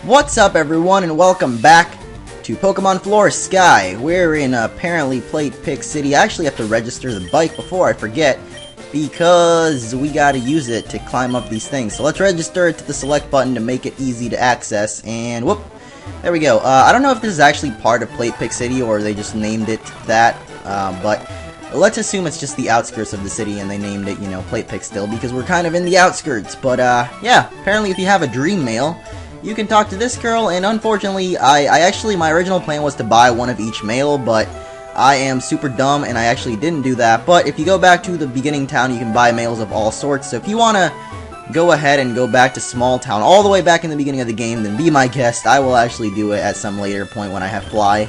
What's up everyone and welcome back to Pokemon Flora Sky. We're in apparently Plate Pick City. I actually have to register the bike before I forget because we gotta use it to climb up these things. So let's register it to the select button to make it easy to access, and whoop, there we go. I don't know if this is actually part of Plate Pick City or they just named it that, but let's assume it's just the outskirts of the city and they named it, you know, Plate Pick still because we're kind of in the outskirts. But yeah, apparently if you have a dream mail, you can talk to this girl, and unfortunately, my original plan was to buy one of each male, but I am super dumb, and I actually didn't do that. But if you go back to the beginning town, you can buy males of all sorts, so if you want to go ahead and go back to small town, all the way back in the beginning of the game, then be my guest. I will actually do it at some later point when I have fly,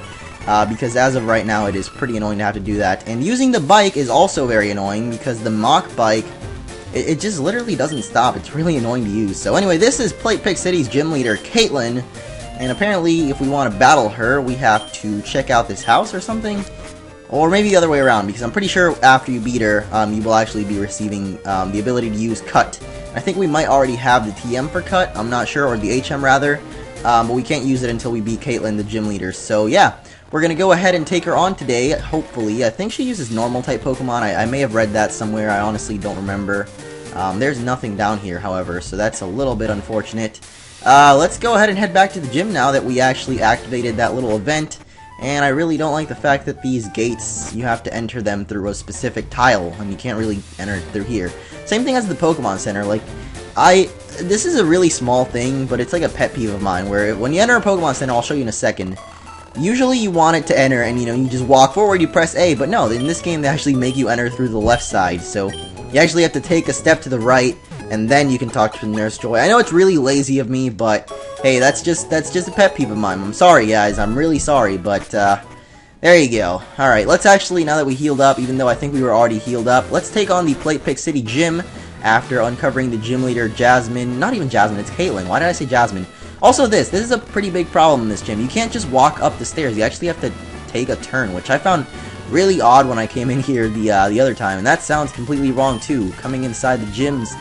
because as of right now, it is pretty annoying to have to do that. And using the bike is also very annoying, because the mock bike, it just literally doesn't stop. It's really annoying to use. So anyway, this is Plate Pick City's gym leader, Caitlyn. And apparently, if we want to battle her, we have to check out this house or something. Or maybe the other way around, because I'm pretty sure after you beat her, you will actually be receiving the ability to use Cut. I think we might already have the TM for Cut, I'm not sure, or the HM rather. But we can't use it until we beat Caitlyn, the gym leader. So yeah, we're going to go ahead and take her on today, hopefully. I think she uses normal type Pokemon. I may have read that somewhere. I honestly don't remember. There's nothing down here, however, so that's a little bit unfortunate. Let's go ahead and head back to the gym now that we actually activated that little event. And I really don't like the fact that these gates, you have to enter them through a specific tile, and you can't really enter through here. Same thing as the Pokemon Center. Like, this is a really small thing, but it's like a pet peeve of mine, where when you enter a Pokemon Center, I'll show you in a second, usually you want it to enter, and you know, you just walk forward, you press A, but no, in this game they actually make you enter through the left side, so you actually have to take a step to the right, and then you can talk to Nurse Joy. I know it's really lazy of me, but hey, that's just a pet peeve of mine. I'm sorry, guys. I'm really sorry, but there you go. Alright, let's actually, now that we healed up, even though I think we were already healed up, let's take on the Plate Pick City Gym after uncovering the gym leader, Jasmine. Not even Jasmine, it's Caitlyn. Why did I say Jasmine? Also this is a pretty big problem in this gym. You can't just walk up the stairs. You actually have to take a turn, which I found really odd when I came in here the other time, and that sounds completely wrong too, coming inside the gyms.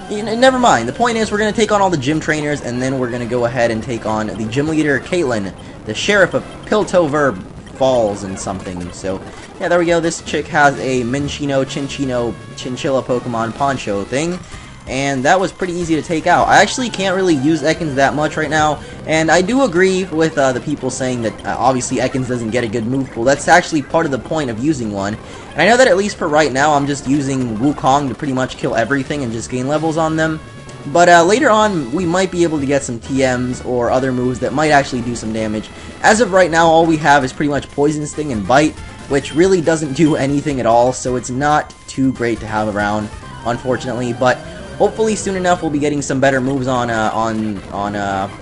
Never mind, the point is we're going to take on all the gym trainers, and then we're going to go ahead and take on the gym leader, Caitlyn, the Sheriff of Piltover Falls and something. So, yeah, there we go. This chick has a Minchino, Chinchilla Pokemon Poncho thing, and that was pretty easy to take out. I actually can't really use Ekans that much right now, and I do agree with the people saying that obviously Ekans doesn't get a good move pool. That's actually part of the point of using one. And I know that at least for right now, I'm just using Wukong to pretty much kill everything and just gain levels on them. But later on, we might be able to get some TMs or other moves that might actually do some damage. As of right now, all we have is pretty much Poison Sting and Bite, which really doesn't do anything at all, so it's not too great to have around, unfortunately. But hopefully soon enough we'll be getting some better moves on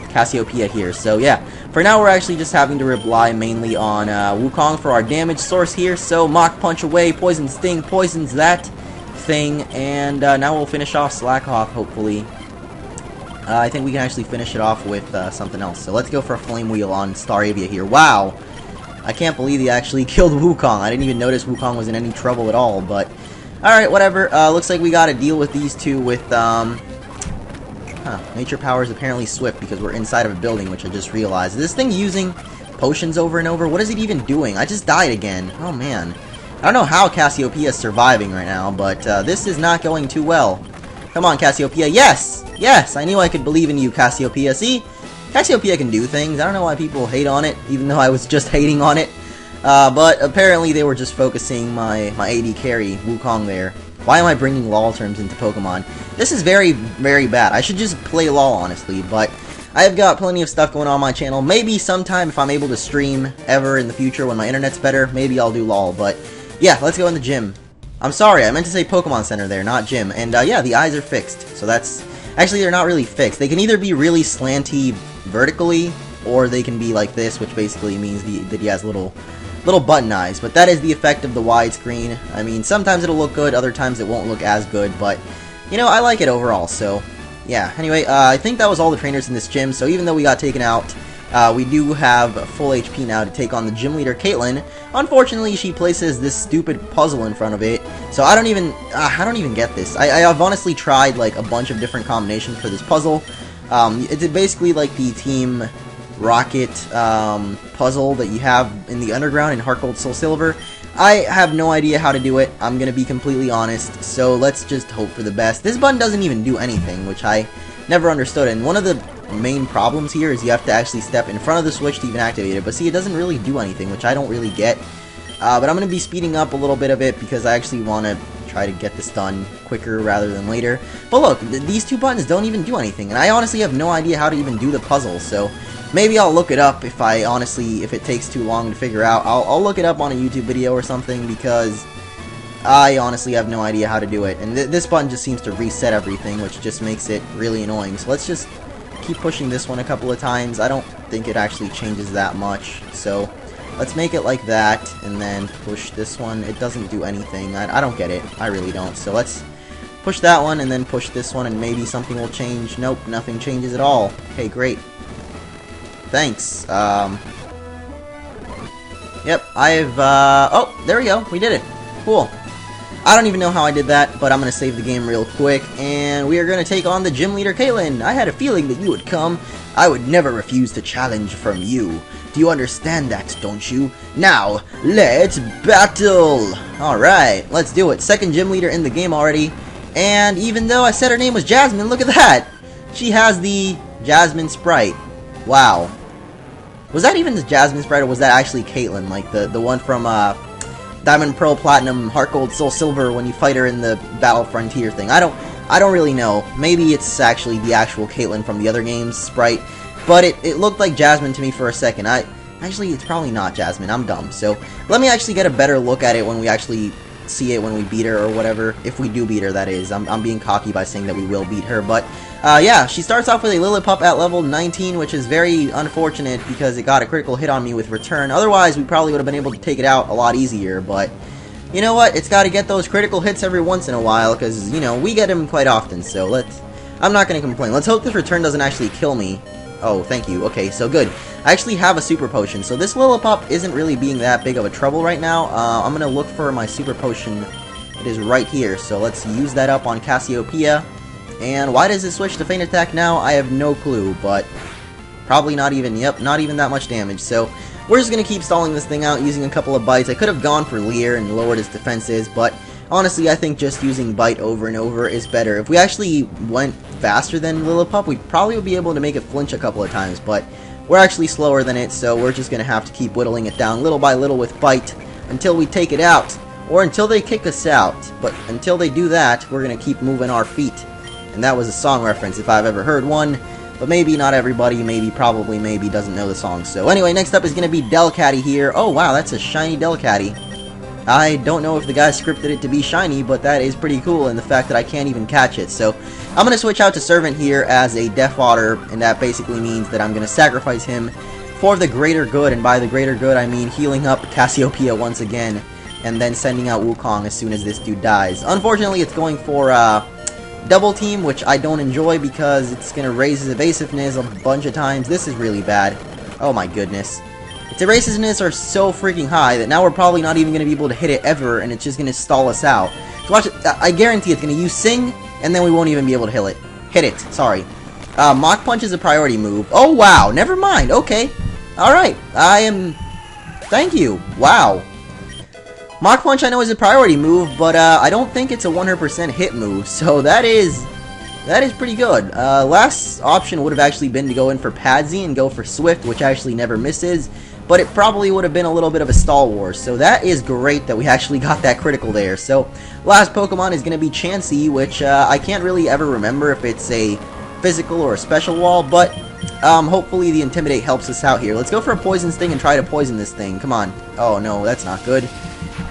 Cassiopeia here. So yeah, for now we're actually just having to rely mainly on Wukong for our damage source here. So Mach Punch away, Poison Sting poisons that thing, and now we'll finish off Slackoth, hopefully. I think we can actually finish it off with something else. So let's go for a Flame Wheel on Staravia here. Wow! I can't believe he actually killed Wukong. I didn't even notice Wukong was in any trouble at all, but alright, whatever. Looks like we gotta deal with these two with, Nature Power is apparently Swift because we're inside of a building, which I just realized. Is this thing using potions over and over? What is it even doing? I just died again. Oh, man. I don't know how Cassiopeia is surviving right now, but this is not going too well. Come on, Cassiopeia. Yes! Yes! I knew I could believe in you, Cassiopeia. See? Cassiopeia can do things. I don't know why people hate on it, even though I was just hating on it. But apparently they were just focusing my AD carry, Wukong there. Why am I bringing LOL terms into Pokemon? This is very, very bad. I should just play LOL, honestly, but I've got plenty of stuff going on my channel. Maybe sometime if I'm able to stream ever in the future when my internet's better, maybe I'll do LOL, but yeah, let's go in the gym. I'm sorry, I meant to say Pokemon Center there, not gym. And yeah, the eyes are fixed, so that's... Actually, they're not really fixed. They can either be really slanty vertically, or they can be like this, which basically means that he has little button eyes, but that is the effect of the widescreen. I mean, sometimes it'll look good, other times it won't look as good, but, you know, I like it overall, so, yeah. Anyway, I think that was all the trainers in this gym, so even though we got taken out, we do have full HP now to take on the gym leader, Caitlyn. Unfortunately, she places this stupid puzzle in front of it, so I don't even get this. I've honestly tried, like, a bunch of different combinations for this puzzle, It's basically like the Team Rocket puzzle that you have in the underground in Heart Gold Soul Silver. I have no idea how to do it, I'm gonna be completely honest, so let's just hope for the best. This button doesn't even do anything, which I never understood, and one of the main problems here is you have to actually step in front of the switch to even activate it, but see, it doesn't really do anything, which I don't really get. But I'm gonna be speeding up a little bit of it because I actually want to try to get this done quicker rather than later. But look, these two buttons don't even do anything, and I honestly have no idea how to even do the puzzle, so maybe I'll look it up if it takes too long to figure out. I'll look it up on a YouTube video or something because I honestly have no idea how to do it. And this button just seems to reset everything, which just makes it really annoying. So let's just keep pushing this one a couple of times. I don't think it actually changes that much. So let's make it like that and then push this one. It doesn't do anything. I don't get it. I really don't. So let's push that one and then push this one and maybe something will change. Nope, nothing changes at all. Okay, great. Thanks. Yep, oh, there we go. We did it. Cool. I don't even know how I did that, but I'm going to save the game real quick, and we are going to take on the gym leader, Caitlyn. I had a feeling that you would come. I would never refuse to challenge from you. Do you understand that, don't you? Now, let's battle! Alright, let's do it. Second gym leader in the game already, and even though I said her name was Jasmine, look at that! She has the Jasmine sprite. Wow. Was that even the Jasmine sprite, or was that actually Caitlyn? Like, the one from, Diamond, Pearl, Platinum, Heart Gold, Soul Silver when you fight her in the Battle Frontier thing. I don't really know. Maybe it's actually the actual Caitlyn from the other game's sprite, but it looked like Jasmine to me for a second. Actually, it's probably not Jasmine. I'm dumb. So let me actually get a better look at it when we actually see it when we beat her or whatever. If we do beat her, that is. I'm being cocky by saying that we will beat her, but yeah, she starts off with a Lillipup at level 19, which is very unfortunate because it got a critical hit on me with Return. Otherwise, we probably would have been able to take it out a lot easier, but you know what? It's got to get those critical hits every once in a while because, you know, we get them quite often, so I'm not going to complain. Let's hope this Return doesn't actually kill me. Oh, thank you. Okay, so good. I actually have a Super Potion, so this Lillipup isn't really being that big of a trouble right now. I'm going to look for my Super Potion. It is right here, so let's use that up on Cassiopeia. And why does it switch to Feint Attack now? I have no clue, but probably not even, yep, not even that much damage. So we're just going to keep stalling this thing out using a couple of bites. I could have gone for Leer and lowered his defenses, but honestly, I think just using Bite over and over is better. If we actually went faster than Lillipup, we probably would be able to make it flinch a couple of times, but we're actually slower than it, so we're just going to have to keep whittling it down little by little with Bite until we take it out, or until they kick us out. But until they do that, we're going to keep moving our feet. And that was a song reference if I've ever heard one, but maybe not everybody, probably doesn't know the song. So anyway, next up is going to be Delcatty here. Oh wow, that's a shiny Delcatty. I don't know if the guy scripted it to be shiny, but that is pretty cool, and the fact that I can't even catch it. So I'm going to switch out to Servant here as a Death Otter, and that basically means that I'm going to sacrifice him for the greater good, and by the greater good I mean healing up Cassiopeia once again, and then sending out Wukong as soon as this dude dies. Unfortunately, it's going for Double Team, which I don't enjoy because it's going to raise his evasiveness a bunch of times. This is really bad. Oh my goodness. Its evasiveness are so freaking high that now we're probably not even going to be able to hit it ever, and it's just going to stall us out. So watch it. I guarantee it's going to use Sing, and then we won't even be able to hit it. Sorry. Mach Punch is a priority move. Oh wow, never mind. Okay. Alright. Thank you. Wow. Mach Punch I know is a priority move, but I don't think it's a 100% hit move, so that is pretty good. Last option would have actually been to go in for Padsy and go for Swift, which actually never misses, but it probably would have been a little bit of a stall war, so that is great that we actually got that critical there. So last Pokemon is going to be Chansey, which I can't really ever remember if it's a physical or a special wall, but hopefully the Intimidate helps us out here. Let's go for a Poison Sting and try to poison this thing. Come on. Oh no, that's not good.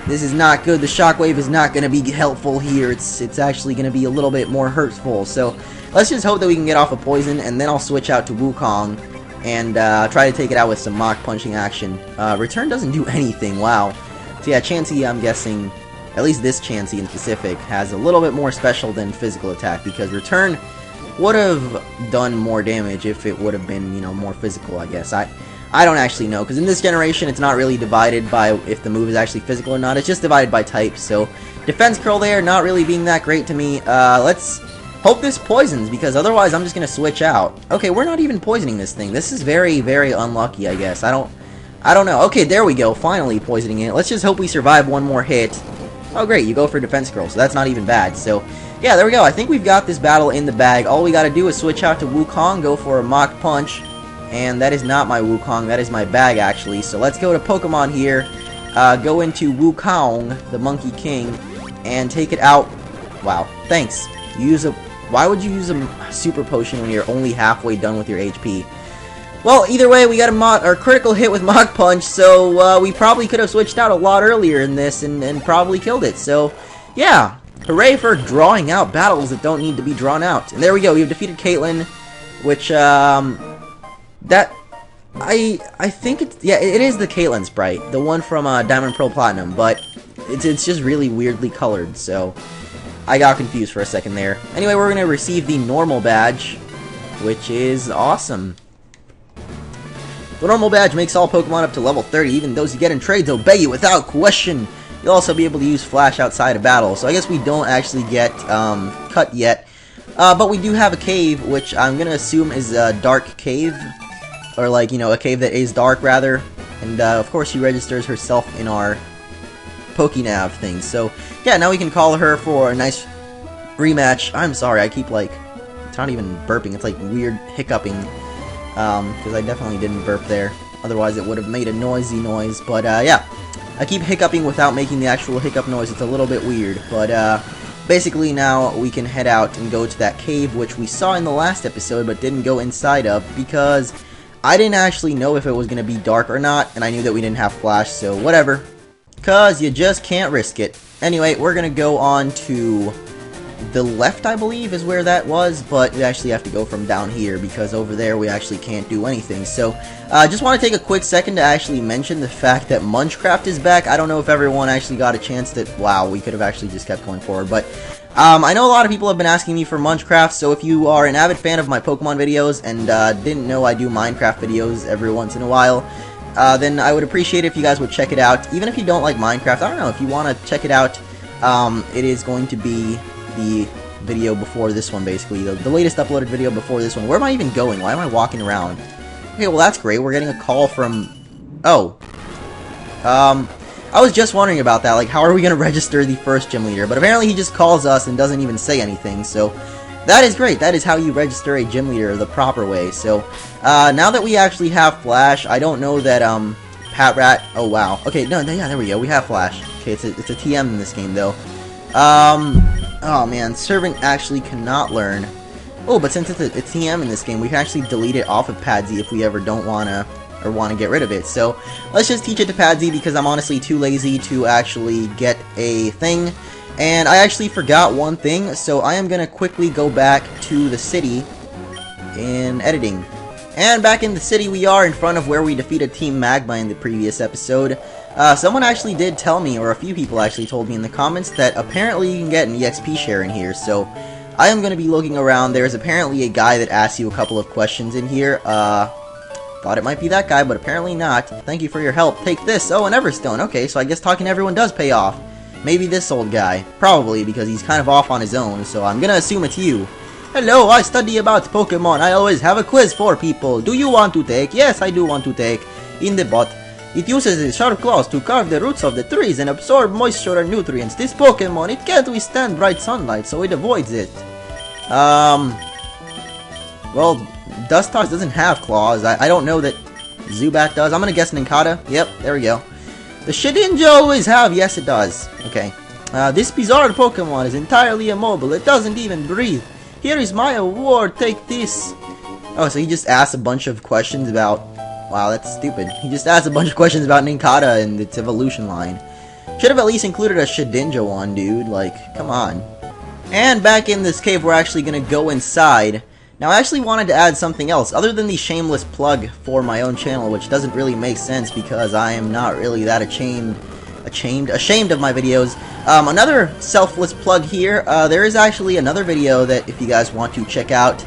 This is not good. The Shockwave is not going to be helpful here. It's actually going to be a little bit more hurtful. So let's just hope that we can get off a Poison, and then I'll switch out to Wukong and try to take it out with some Mach Punching action. Return doesn't do anything. Wow. So yeah, Chansey, I'm guessing, at least this Chansey in specific, has a little bit more special than physical attack, because Return would have done more damage if it would have been, you know, more physical, I guess. I don't actually know, because in this generation it's not really divided by if the move is actually physical or not. It's just divided by type, so Defense Curl there, not really being that great to me. Let's Hope this poisons, because otherwise I'm just gonna switch out. Okay, we're not even poisoning this thing. This is very, very unlucky, I guess. I don't know. Okay, there we go. Finally poisoning it. Let's just hope we survive one more hit. Oh, great. You go for Defense Scroll, so that's not even bad. So, yeah, there we go. I think we've got this battle in the bag. All we gotta do is switch out to Wukong, go for a Mach Punch. And that is not my Wukong. That is my bag, actually. So let's go to Pokemon here. Go into Wukong, the Monkey King, and take it out. Wow. Thanks. Why would you use a Super Potion when you're only halfway done with your HP? Well, either way, we got a critical hit with Mach Punch, so we probably could have switched out a lot earlier in this and probably killed it. So, yeah, hooray for drawing out battles that don't need to be drawn out. And there we go, we've defeated Caitlyn, which, I think it's, yeah, it is the Caitlyn sprite, the one from Diamond Pearl Platinum, but it's just really weirdly colored, so I got confused for a second there. Anyway, we're going to receive the normal badge, which is awesome. The normal badge makes all Pokemon up to level 30, even those you get in trades, obey you without question. You'll also be able to use Flash outside of battle, so I guess we don't actually get cut yet. But we do have a cave, which I'm going to assume is a dark cave, or like, you know, a cave that is dark, rather. And of course she registers herself in our Pokénav thing, so yeah, now we can call her for a nice rematch. I'm sorry, I keep like, it's not even burping, it's like weird hiccuping, because I definitely didn't burp there, otherwise it would have made a noisy noise, but yeah, I keep hiccuping without making the actual hiccup noise. It's a little bit weird, but basically now we can head out and go to that cave, which we saw in the last episode but didn't go inside of, because I didn't actually know if it was going to be dark or not, and I knew that we didn't have Flash, so whatever. Cause you just can't risk it. Anyway, we're gonna go on to the left, I believe, is where that was, but we actually have to go from down here, because over there we actually can't do anything. So, just want to take a quick second to actually mention the fact that Munchcraft is back. I don't know if everyone actually got a chance to... Wow, we could have actually just kept going forward, but... I know a lot of people have been asking me for Munchcraft, so if you are an avid fan of my Pokemon videos, and didn't know I do Minecraft videos every once in a while... then I would appreciate it if you guys would check it out. Even if you don't like Minecraft, I don't know, if you want to check it out, it is going to be the video before this one, basically. The latest uploaded video before this one. Where am I even going? Why am I walking around? Okay, well that's great. We're getting a call from... Oh. I was just wondering about that. Like, how are we going to register the first gym leader? But apparently he just calls us and doesn't even say anything, so... That is great. That is how you register a gym leader the proper way. So, now that we actually have Flash, I don't know that, Pat Rat... Oh, wow. Okay, no, yeah, there we go. We have Flash. Okay, it's a TM in this game, though. Oh, man. Servant actually cannot learn. Oh, but since it's a TM in this game, we can actually delete it off of Padsy if we ever don't want to, or want to get rid of it. So, let's just teach it to Padsy, because I'm honestly too lazy to actually get a thing. And I actually forgot one thing, so I am going to quickly go back to the city in editing. And back in the city we are, in front of where we defeated Team Magma in the previous episode. Someone actually did tell me, or a few people actually told me in the comments, that apparently you can get an EXP share in here, so I am going to be looking around. There's apparently a guy that asks you a couple of questions in here. Thought it might be that guy, but apparently not. Thank you for your help. Take this. Oh, an Everstone. Okay, so I guess talking to everyone does pay off. Maybe this old guy. Probably, because he's kind of off on his own, so I'm gonna assume it's you. Hello, I study about Pokemon. I always have a quiz for people. Do you want to take? Yes, I do want to take. In the bot. It uses its sharp claws to carve the roots of the trees and absorb moisture and nutrients. This Pokemon, it can't withstand bright sunlight, so it avoids it. Well, Dustox doesn't have claws. I don't know that Zubat does. I'm gonna guess Nincada. Yep, there we go. The Shedinja always have. Yes, it does. Okay. This bizarre Pokemon is entirely immobile. It doesn't even breathe. Here is my award. Take this. Oh, so he just asked a bunch of questions about... Wow, that's stupid. He just asked a bunch of questions about Nincada and its evolution line. Should have at least included a Shedinja one, dude. Like, come on. And back in this cave, we're actually going to go inside. Now, I actually wanted to add something else, other than the shameless plug for my own channel, which doesn't really make sense because I am not really that ashamed of my videos. Another selfless plug here, there is actually another video that if you guys want to check out,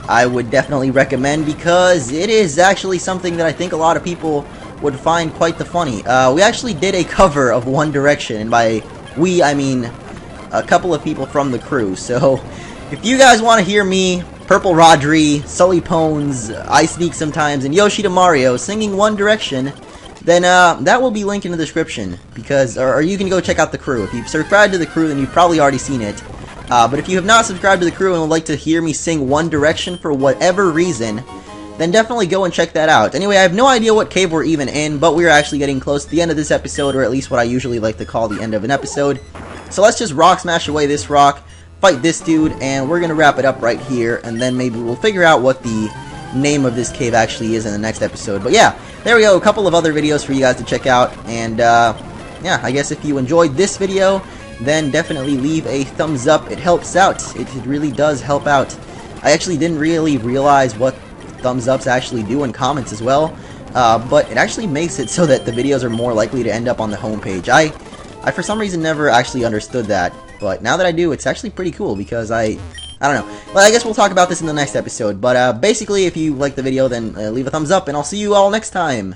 I would definitely recommend, because it is actually something that I think a lot of people would find quite the funny. We actually did a cover of One Direction, and by we, I mean a couple of people from the crew, so... If you guys want to hear me, Purple Rodri, Sully Pones, I Sneak sometimes, and Yoshi to Mario singing One Direction, then that will be linked in the description, because, or you can go check out the crew. If you've subscribed to the crew, then you've probably already seen it. But if you have not subscribed to the crew and would like to hear me sing One Direction for whatever reason, then definitely go and check that out. Anyway, I have no idea what cave we're even in, but we're actually getting close to the end of this episode, or at least what I usually like to call the end of an episode. So let's just rock smash away this rock, fight this dude, and we're gonna wrap it up right here, and then maybe we'll figure out what the name of this cave actually is in the next episode. But yeah, there we go, a couple of other videos for you guys to check out, and yeah, I guess if you enjoyed this video, then definitely leave a thumbs up. It helps out. It really does help out. I actually didn't really realize what thumbs ups actually do in comments as well, but it actually makes it so that the videos are more likely to end up on the homepage. I for some reason never actually understood that, but now that I do, it's actually pretty cool because I don't know. Well, I guess we'll talk about this in the next episode, but basically if you like the video, then leave a thumbs up, and I'll see you all next time.